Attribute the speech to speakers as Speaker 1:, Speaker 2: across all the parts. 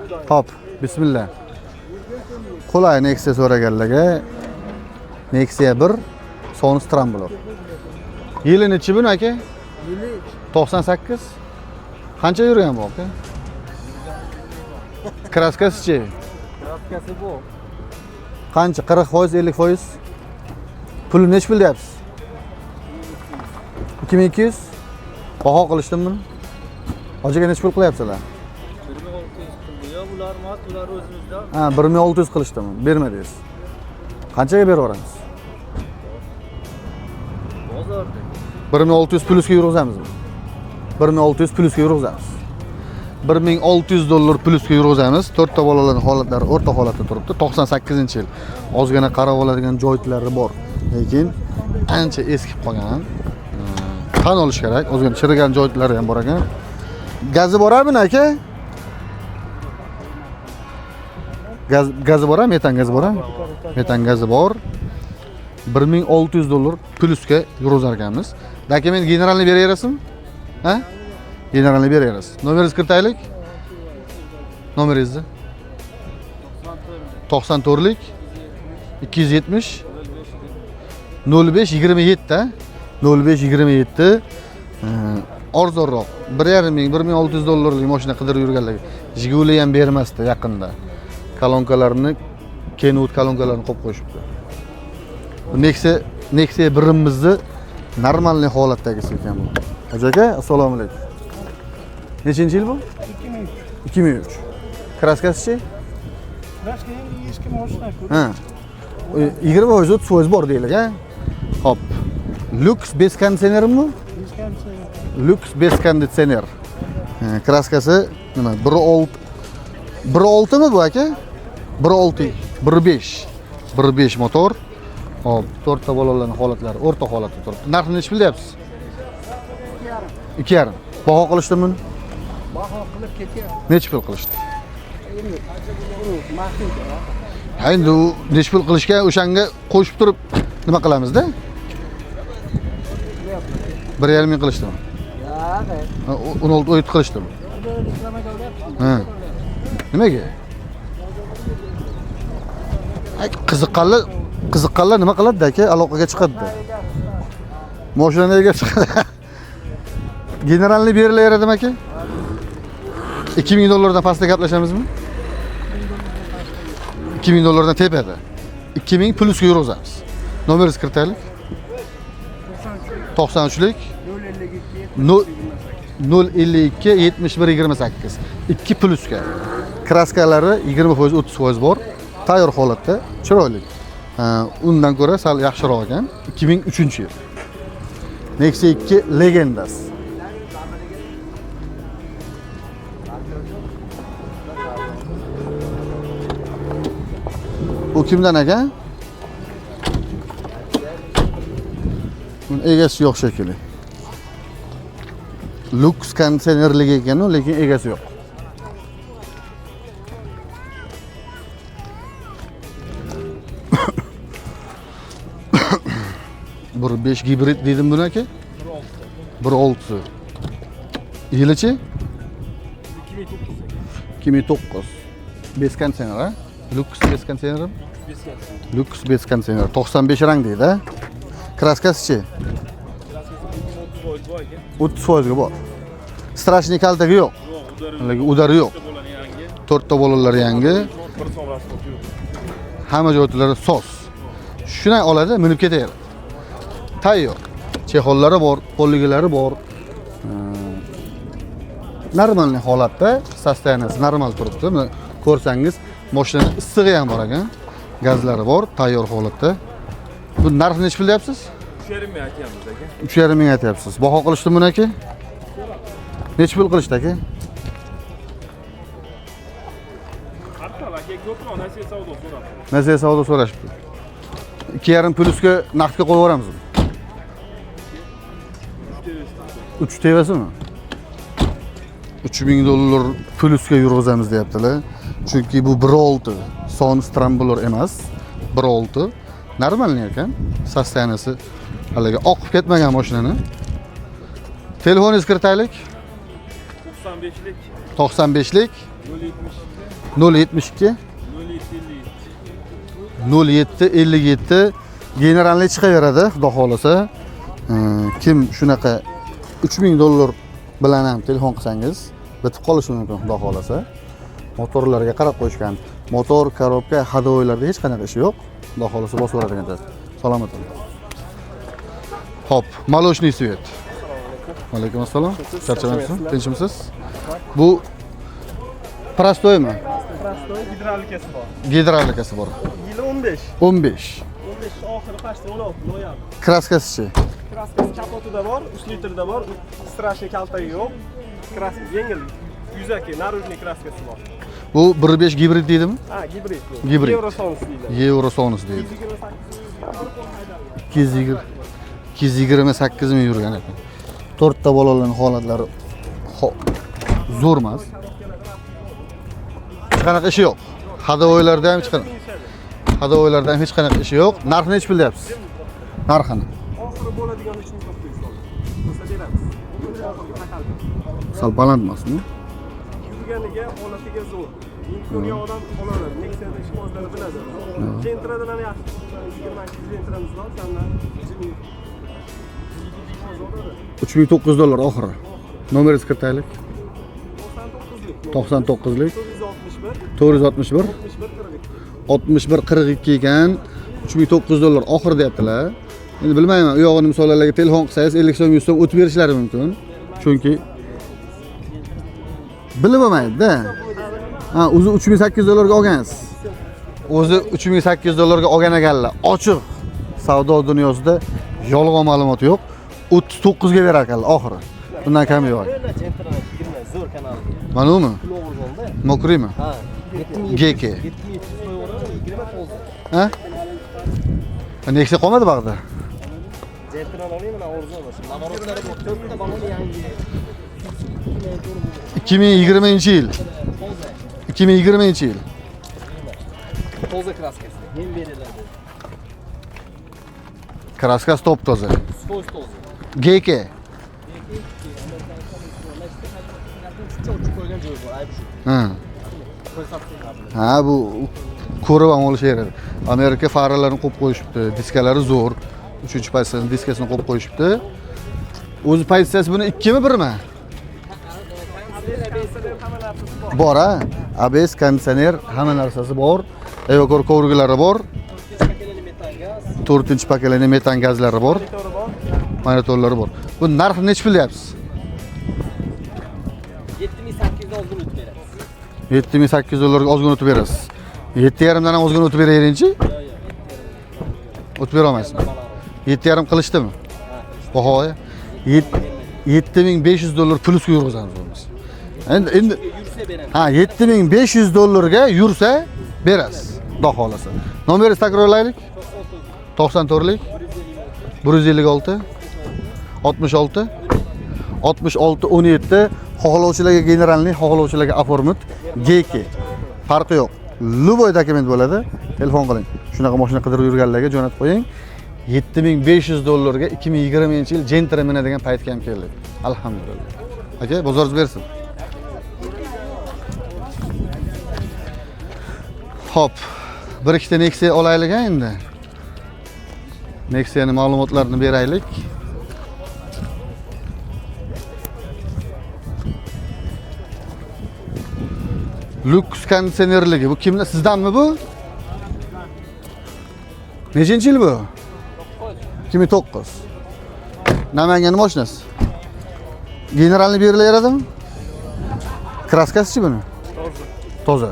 Speaker 1: Hop, bismillah. Qulay Nexia so'raganlarga Nexia 1 Sony Scrambler. Yili nechi bu aka?
Speaker 2: Yili
Speaker 1: 98. Qancha yurgan bu aka? Kraskasi-chi?
Speaker 2: kraskasi bu.
Speaker 1: Qancha? 40%, 50%? Puli nechi pul deyapsiz? 2200. Baho qilishdimi buni? Hojiga nechi pul qilyapsizlar?
Speaker 2: 1600 pul. Ya bular mat, ular o'zimizda.
Speaker 1: Ha, 1600 qilishdimi? Bermadingiz. Qanchaga beraveramiz?
Speaker 2: Bozorda.
Speaker 1: 1600 plusga yurg'izamizmi? 1600 plusga yurg'izamiz. 1600 dollar plusga yurg'izamiz. 4 ta bolalarning holatlari o'rta holatda turibdi. 98-yil. Ozgina qarab oladigan joylari bor, lekin ancha eskib qolgan. Tan olish kerak. Ozgina chirigan joylari ham bor ekan. Gazi borami aka? Gazi bor, metan gazi bor. Metan gazi bor. 1600 dollar plusga yurg'izar ekanmiz. Dokument generalni beraverasizmi? Ha? Generalni beraverasiz. Nomeringizni kiritaylik. Nomeringizni 94lik 270 0527 0527 arzonroq 1.500-1600 dollarlik mashina qidirib yurganlarga Jiguli ham bermasdi yaqinda. Kolonkalarini Kenwood kolonkalarini qo'yib qo'yishibdi. Nexia birimizni normalniy holatdagisi ekan bu. Aka, assalomu alaykum. Nechinchi yil bu? 2003. Kraskasi-chi?
Speaker 2: Kraska endi eski mashina-ku.
Speaker 1: Ha. 20%, 30% bor deylik, ha? Hop. Lux bez konditsionermi? Lux bez konditsioner. Kraskasi nima? 1.6 mi bu aka? 1.6, 1.5. 1.5 motor. Hop, 4 ta bolalarning holatlari o'rta holatda turibdi. Narxini nechi pul deyapsiz? 2.5. Baho qilishdimi?
Speaker 2: Baho qilib ketyapti.
Speaker 1: Nechi pul qilishdi?
Speaker 2: Endi mashina.
Speaker 1: Ha, endi nechi pul qilishga o'shanga qo'shib turib nima qilamiz-da? 1.5 ming qilishdimi?
Speaker 2: Yo'q.
Speaker 1: 16 qilishdimi?
Speaker 2: Reklamaga olyapsiz.
Speaker 1: Ha. Nimaga? Ay, qiziqqanlar nima qiladi aka? Aloqaga chiqadi-da. Mashinaga ega chiqadi. Generalni berilaveradimi aka? 2000 dollardan pastda gaplashamizmi? 2000 dollardan tepada. 2000 plusga yurg'izamiz. Nomeringizni kiritaylik. 93lik 052 71 28. 2 plusga. Kraskalari 20%, 30% bor. Tayyor holatda, chiroyli. Undan ko'ra sal yaxshiroq ekan. 2003-yil. Nexia 2 Legendas. Bu kimdan aka? Bunun egasi yo'q shekilli. Lux konditsionerligi ekan, lekin egasi yo'q. Bir 5 gibrid dedim buni aka? 1.6. Yilichi? 2009. Bez konditsioner, ha? Lux bez konditsioner. Lux bez konditsioner 95 rang deydi. Kraskasi-chi? 30% ga bor. Strashniy kaltagi yo'q. Yo'q, udari yo'q. 4 ta bolalar yangi. Hamma joylari sos. Shuni oladi, minib ketaveradi. Tayyor. Chexollari bor, qo'lliklari bor. Normalniy holatda, sostoyaniyasi normal turibdi. Buni ko'rsangiz, mashinaning issig'i ham bor ekan. Gazlari bor, tayyor holatda. Bu narxini nechi pul deyapsiz?
Speaker 2: 3.5 ming aytyapmiz aka.
Speaker 1: 3.5 ming aytyapsiz. Baho qilishdimi buni aka? Nechi pul qilishdi aka?
Speaker 2: Hatto aka ko'proq Nasiya savdo so'rabdi.
Speaker 1: Nasiya savdo so'rashibdi. 2.5 plusga naqdga qo'yaveramizmi? 3 tevasimi? 3000 dollar plusga yurg'izamiz deyaptilar. Chunki bu 1.6 Sony Scrambler emas, 1.6 normalniy ekan. Sostoyaniyasi haliga oqib ketmagan mashinani. Telefoningizni kiritaylik.
Speaker 2: 95lik
Speaker 1: 95lik 072 0757 generalniy chiqaveradi, xudo xolasa. Kim shunaqa 3000 dollar bilan ham telefon qilsangiz bitib qolishi mumkin, xudo xolasa. Motorlarga qarab qo'yishgan. Motor, korobka, hadovoylarda hech qanaqa ishi yo'q. Xudo xolasa bosib yuboradigan ekan. Salomat bo'ling. Hop, молочный свет. Alaykum assalom. Charchamayapsizmi? Tinchmisiz? Bu prostoymi?
Speaker 2: Prostoy gidravlikasi bor.
Speaker 1: Gidravlikasi bor.
Speaker 2: Yili 15.
Speaker 1: 15.
Speaker 2: 15 oxiri pashta 16 noyabr.
Speaker 1: Kraskasi-chi?
Speaker 2: Kraskasi kapotida bor, 3 litrda bor. Strashniy kaltagi yo'q. Kraska yengil. Yuzaki narujniy kraskasi bor.
Speaker 1: Bu 1.5 gibrid deydimi?
Speaker 2: Ha, gibrid.
Speaker 1: Gibrid.
Speaker 2: Eurosonus deyiladi.
Speaker 1: Eurosonus deydi. 228 ming yurgan ekan. 4 ta bolalarning holatlari zo'r emas. Hech qanaqa ishi yo'q. Hadovoylarda ham hech qanaqa. Hadovoylarda ham hech qanaqa ishi yo'q. Narxini nech bilyapsiz? Narxini.
Speaker 2: Oxiri bo'ladigan 3900 so'm. Bo'lsa beramiz. Oxirgi takaldi.
Speaker 1: Sal baland emasmi?
Speaker 2: Yurganiga, holatiga zo'r. Ko'rgan odam olaveradi. Nexia ishqibozlari biladi. Gentradan yaxshi. 22 gentramiz bor, sandan
Speaker 1: 3900 dollar oxiri. Nomeringizni kiritaylik. 99lik 461 61 42 ekan. 3900 dollar oxiri deyaptilar. Endi bilmayman, u yog'ini misollarga telefon qilsangiz 50 so'm 100 so'm o'tib berishlari mumkin. Chunki bilib olmaydi-da. Ha, o'zi 3800 dollarga olgansiz. O'zi 3800 dollarga olgan ekanlar. Ochiq savdo dunyosida yolg'on ma'lumot yo'q. 39 ga berar ekanlar oxiri. Bundan kam yo'q.
Speaker 2: zo'r kanal.
Speaker 1: Mana umi? Mokriymi?
Speaker 2: Ha.
Speaker 1: GK. Ha? Nexia qolmadi bag'da.
Speaker 2: Gentradan olaymi, o'rzo'lashim. Navorotlari bor. 4 ta balon yangi.
Speaker 1: 2020-yil. 2020-yil.
Speaker 2: Toza kraskasi. Yem beriladi.
Speaker 1: Kraskasi top toza.
Speaker 2: So'z toza.
Speaker 1: GK.
Speaker 2: Qo'ygan joyi bor, ayb shu.
Speaker 1: Ha. Ha, bu ko'rib ham olishaveradi. Amerika faralarini qo'yib qo'yishibdi. Diskalari zo'r. 3-pozitsiyasini diskasini qo'yib qo'yishibdi. O'zi pozitsiyasi buni 2 mi 1 mi? Bor ha. ABS, konditsioner, hamma narsasi bor. Evakor ko'rgilari bor. 4-pokoleniya metan gazlari bor. Monitorlari bor. Bu narxini nech bilyapsiz?
Speaker 2: 7800 oldin o'tib berasiz.
Speaker 1: 7800 dollarga ozgina o'tib berasiz. 7,5 dan ham ozgina o'tib beraveringchi. O'tib bera olmaysizmi? 7,5 qilishdimi? Bahoya 7500 dollar plusga yurg'izamiz biz. Endi
Speaker 2: Yursa beramiz.
Speaker 1: ha, 7500 dollarga yursa berasiz, xudo xolasa. Nomeringizni takrorlaylik. 94lik 156 66 66 17 xohlovchilarga generalniy, xohlovchilarga oformit GK. Farqi yo'q. Любой dokument bo'ladi. Telefon qiling. Shunaqa mashina qidirib yurganlarga jo'natib qo'ying. 7500 dollarga 2020-yil Gentraman degan paytga ham keldik. Alhamdulillah. Aka, bozoringiz bersin. Hop. Bir ikkita Nexia olaylik endi. Nexia'ning ma'lumotlarini beraylik. Lux konditsionerligi. Bu kimlar? Sizdanmi bu? Nechinchi yil bu? 2009. Namangan mashinasi. Generalni berilaveradimi? Kraskasi-chi buni? Toza.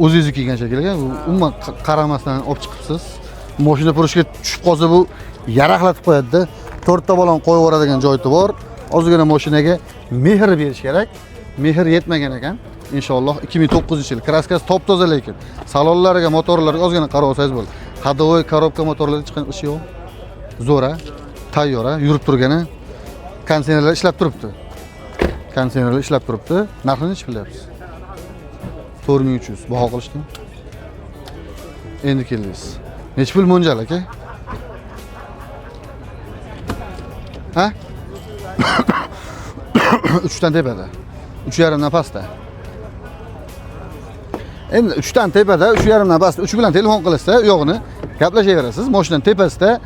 Speaker 1: O'zingiz kelgan shekilga, umuman qaramasdan olib chiqibsiz. Mashina purishga tushib qolsa bu yaraqlatib qo'yadi-da. 4 ta balon qo'yib yuboradigan joyi bor. Ozgina mashinaga mehr berish kerak. Mehr yetmagan ekan. Inshaalloh 2009-yil. Kraskasi top toza lekin. Salonlariga, motorlarga ozgina qarab olsangiz bo'ladi. Hadovoy korobka motorlarda chiqqan ishi yo'q. Zo'ra, tayyor, yurib turgani. Konditsionerlar ishlab turibdi. Konditsionerlar ishlab turibdi. Narxini nech bilyapsiz? 4300. Baho qilishdim. Endi keldingiz. Nech pul mo'ljal aka? Ha? 3 dan tepada. 3,5 dan pastda. Endi 3 dan tepada, 3,5 dan pastda 3 bilan telefon qilsa, yo'g'ini gaplashaverasiz. Mashinaning tepasida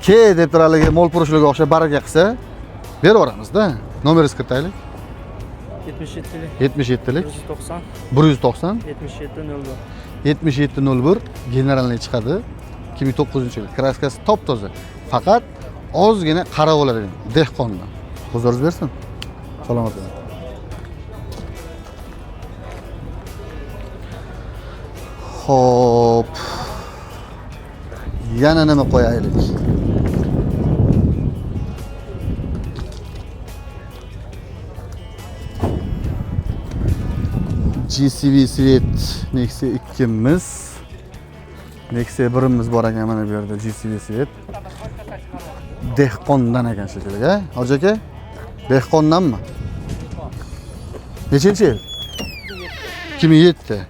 Speaker 1: ke deb turaligi mol purushlarga o'xshab baraka qilsa, berib yuboramiz-da. Nomeringizni kiritaylik.
Speaker 3: 77lik
Speaker 1: 77lik
Speaker 3: 190
Speaker 1: 190
Speaker 3: 7701.
Speaker 1: 7701 generalniy chiqadi. 2009-yil. Kraskasi top-toza. Faqat ozgina qara bo'ladi dehqondan. Xuzoringiz bersin. Salomat bo'ling. Xo'p. Yana nima qo'yaylik? GCV Svet Nexia 2'miz. Nexia 1'imiz bor ekan mana bu yerda GCV Svet. Dehqondan ekan shekilli, Hoji aka? Dehqondanmi? Nechinchi yil? 2007.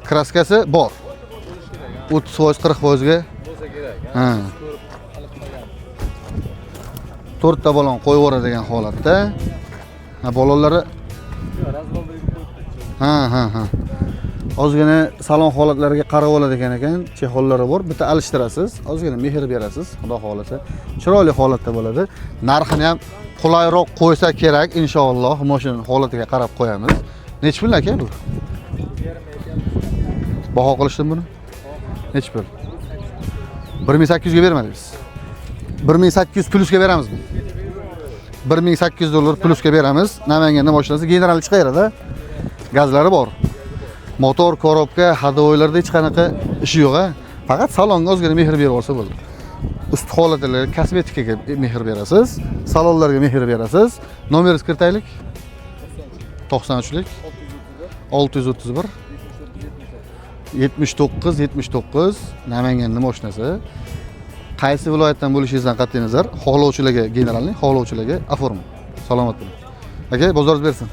Speaker 1: Kraskasi bor. 30%, 40% ga. Ha. 4 ta balon qo'yib yuboradigan holatda. Ha, balonlari ha. Ozgina salon holatlariga qarab oladigan ekan, chehollari bor. Bitta alishtirasiz, ozgina mehr berasiz, xudo xolasa. Chiroyli holatda bo'ladi. Narxini ham qulayroq qo'ysa kerak, inshaalloh. Mashinaning holatiga qarab qo'yamiz. Nech pul aka bu? Baho qilishdim buni? Nech pul? 1800 ga bermadingiz. 1800 plusga beramizmi? 1800 dollar plusga beramiz. Namanganda mashinasi general chiqaveradi. Gazlari bor. Motor, korobka, hadovoylarda hech qanaqa ishi yo'q-a. Faqat salonga ozgina mehr berib olsa bo'ldi. Ust holatlarga, kosmetikaga mehr berasiz, salonlarga mehr berasiz. Nomeringizni kiritaylik. 93lik 631 79 Namanganda mashinasi. Qaysi viloyatdan bo'lishingizdan qat'iy nazar, xohlovchilarga generalni, xohlovchilarga oforming. Salomat bo'ling. Aka, bozoringiz bersin.